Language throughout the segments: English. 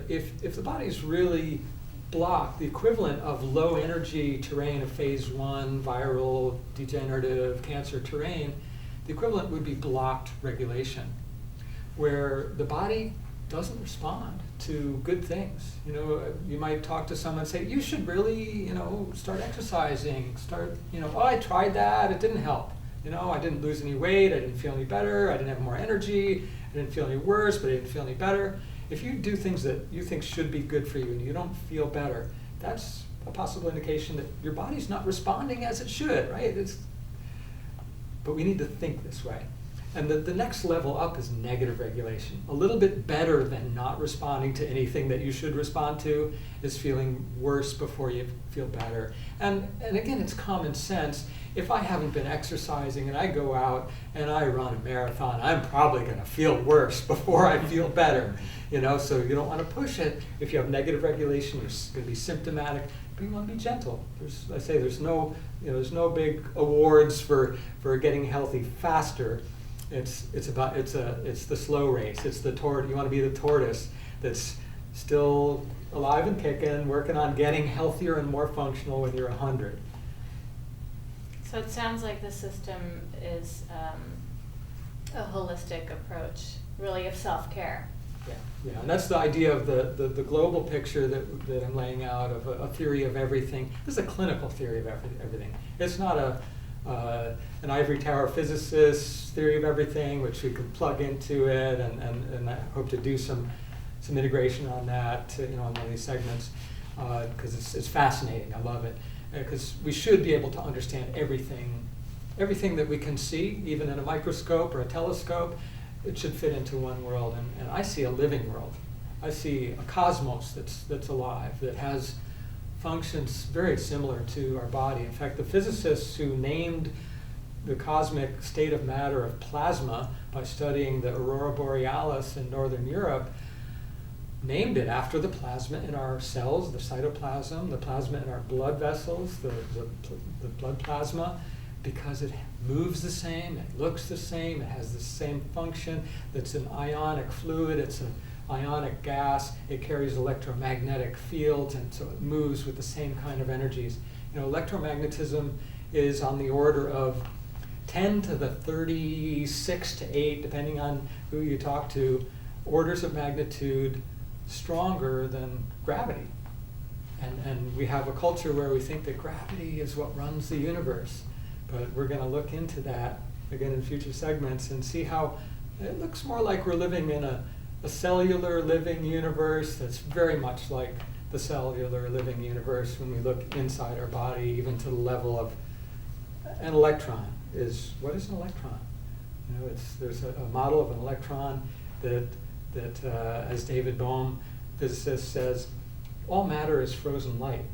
if the body's really blocked, the equivalent of low energy terrain of phase 1, viral, degenerative, cancer terrain, the equivalent would be blocked regulation, where the body doesn't respond to good things. You know, you might talk to someone and say, you should really, start exercising, oh, I tried that, it didn't help. I didn't lose any weight, I didn't feel any better, I didn't have more energy, I didn't feel any worse, but I didn't feel any better. If you do things that you think should be good for you and you don't feel better, that's a possible indication that your body's not responding as it should, right? But we need to think this way. And the next level up is negative regulation. A little bit better than not responding to anything that you should respond to is feeling worse before you feel better. And again, it's common sense. If I haven't been exercising and I go out and I run a marathon, I'm probably going to feel worse before I feel better. So you don't want to push it. If you have negative regulation, you're going to be symptomatic, but you want to be gentle. There's no big awards for getting healthy faster. It's the slow race. It's the you want to be the tortoise that's still alive and kicking, working on getting healthier and more functional when you're 100. So it sounds like the system is a holistic approach, really, of self-care. Yeah, and that's the idea of the global picture that I'm laying out of a theory of everything. This is a clinical theory of everything. It's not an ivory tower physicist theory of everything, which we could plug into it, and I hope to do some integration on that, on one of these segments, because it's fascinating. I love it, because we should be able to understand everything that we can see, even in a microscope or a telescope. It should fit into one world, and I see a living world. I see a cosmos that's alive, that has functions very similar to our body. In fact, the physicists who named the cosmic state of matter of plasma by studying the aurora borealis in northern Europe named it after the plasma in our cells, the cytoplasm, the plasma in our blood vessels, the blood plasma, because it moves the same, it looks the same, it has the same function. It's an ionic fluid, it's an ionic gas, it carries electromagnetic fields, and so it moves with the same kind of energies. Electromagnetism is on the order of 10 to the 36 to 8, depending on who you talk to, orders of magnitude stronger than gravity. And we have a culture where we think that gravity is what runs the universe. But we're going to look into that again in future segments and see how it looks more like we're living in a cellular living universe that's very much like the cellular living universe when we look inside our body, even to the level of an electron. What is an electron? There's a model of an electron that as David Bohm, physicist, says, all matter is frozen light.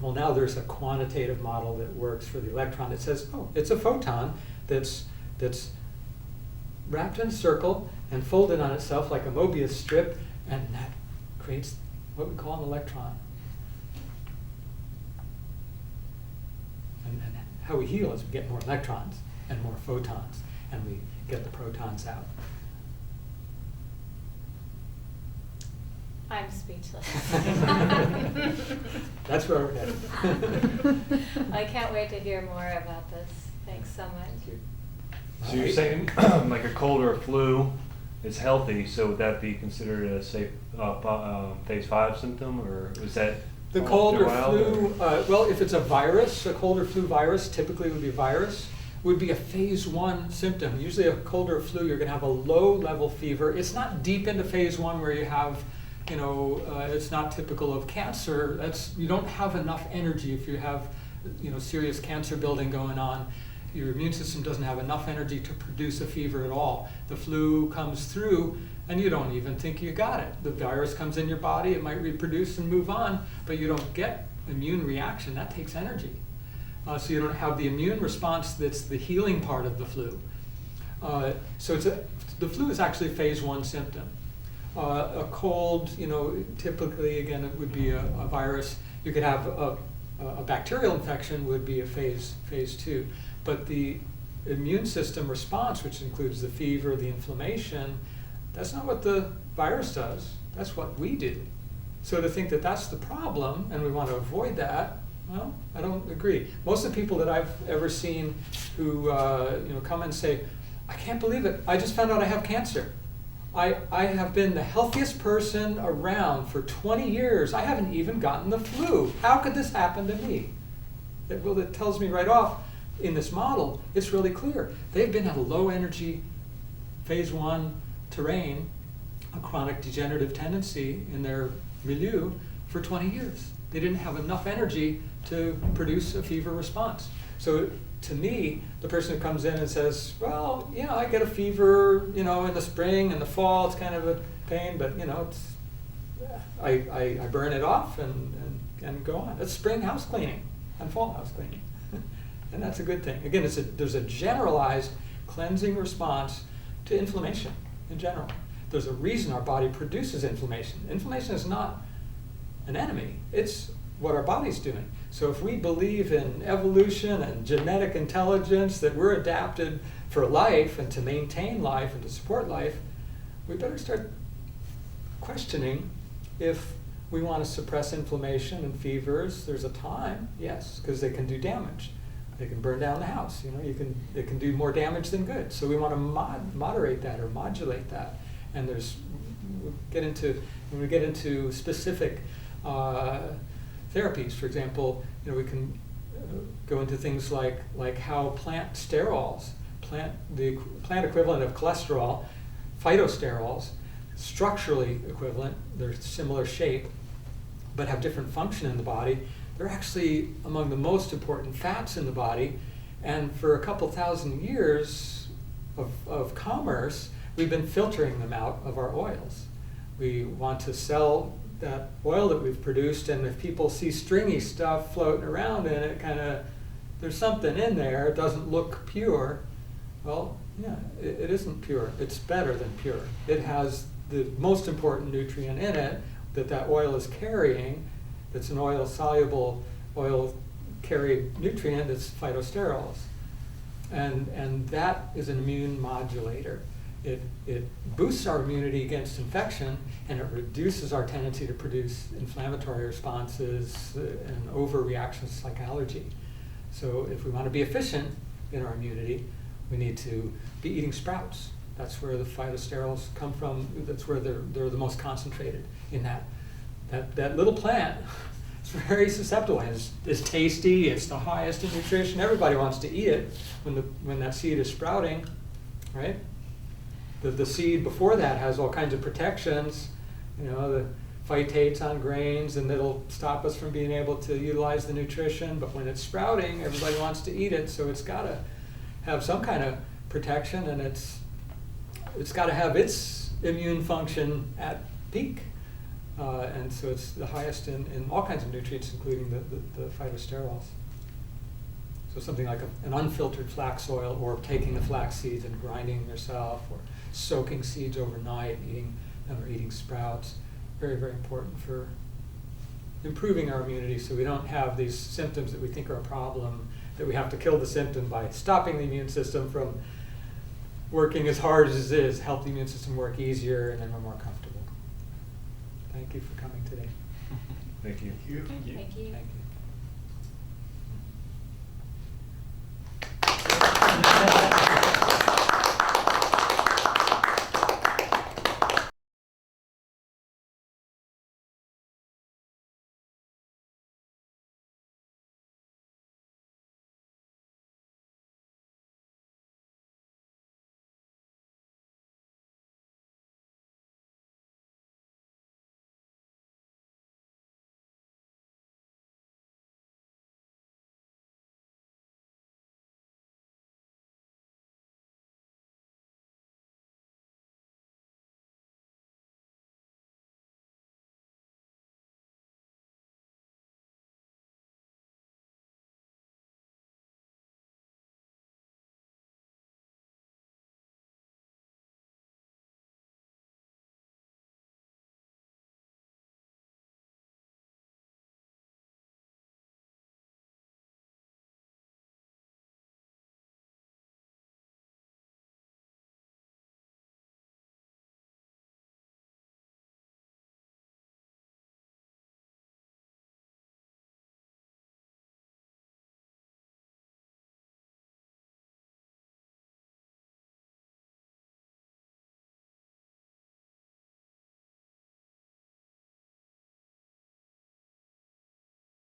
Well, now there's a quantitative model that works for the electron. It says, oh, it's a photon that's wrapped in a circle and folded on itself like a Mobius strip, and that creates what we call an electron. And how we heal is we get more electrons and more photons, and we get the protons out. I'm speechless. That's where we're headed. I can't wait to hear more about this. Thanks so much. Thank you. So you're saying like a cold or a flu is healthy, so would that be considered a safe phase 5 symptom, or is that the cold or wild, flu? Well, if it's a virus, a cold or flu virus, typically would be a virus, would be a phase 1 symptom. Usually a cold or flu, you're going to have a low level fever. It's not deep into phase 1 where you have, it's not typical of cancer. You don't have enough energy if you have, serious cancer building going on. Your immune system doesn't have enough energy to produce a fever at all. The flu comes through and you don't even think you got it. The virus comes in your body, it might reproduce and move on, but you don't get immune reaction. That takes energy. So you don't have the immune response that's the healing part of the flu. So the flu is actually a phase 1 symptom. A cold, typically, again, it would be a virus. You could have a bacterial infection would be a phase 2. But the immune system response, which includes the fever, the inflammation, that's not what the virus does. That's what we do. So to think that that's the problem and we want to avoid that, well, I don't agree. Most of the people that I've ever seen who come and say, I can't believe it, I just found out I have cancer. I have been the healthiest person around for 20 years. I haven't even gotten the flu. How could this happen to me? It tells me right off in this model, it's really clear. They've been at a low energy phase 1 terrain, a chronic degenerative tendency in their milieu for 20 years. They didn't have enough energy to produce a fever response. So to me, the person who comes in and says, well, I get a fever, in the spring and the fall, it's kind of a pain, but it's, I burn it off and go on. It's spring house cleaning and fall house cleaning. And that's a good thing. Again, there's a generalized cleansing response to inflammation in general. There's a reason our body produces inflammation. Inflammation is not an enemy. It's what our body's doing. So if we believe in evolution and genetic intelligence, that we're adapted for life and to maintain life and to support life, we better start questioning if we want to suppress inflammation and fevers. There's a time, yes, because they can do damage. They can burn down the house. It can do more damage than good. So we want to moderate that or modulate that. And when we get into specific therapies, for example, we can go into things like how plant sterols, the plant equivalent of cholesterol, phytosterols, structurally equivalent, they're similar shape, but have different function in the body. They're actually among the most important fats in the body, and for a couple thousand years of commerce, we've been filtering them out of our oils. We want to sell that oil that we've produced, and if people see stringy stuff floating around in it, there's something in there, it doesn't look pure. Well, yeah, it isn't pure. It's better than pure. It has the most important nutrient in it that oil is carrying. That's an oil-soluble, oil-carried nutrient. It's phytosterols, and that is an immune modulator. It boosts our immunity against infection, and it reduces our tendency to produce inflammatory responses and overreactions like allergy. So if we want to be efficient in our immunity, we need to be eating sprouts. That's where the phytosterols come from. That's where they're the most concentrated in that little plant. It's very susceptible. It's tasty. It's the highest in nutrition. Everybody wants to eat it when that seed is sprouting, right? The seed before that has all kinds of protections, the phytates on grains, and it'll stop us from being able to utilize the nutrition. But when it's sprouting, everybody wants to eat it, so it's got to have some kind of protection, and it's got to have its immune function at peak. And so it's the highest in all kinds of nutrients, including the phytosterols. So something like an unfiltered flax oil, or taking the flax seeds and grinding them yourself, or soaking seeds overnight, eating sprouts. Very, very important for improving our immunity so we don't have these symptoms that we think are a problem, that we have to kill the symptom by stopping the immune system from working as hard as it is, help the immune system work easier, and then we're more comfortable. Thank you for coming today. Thank you. Thank you. Thank you.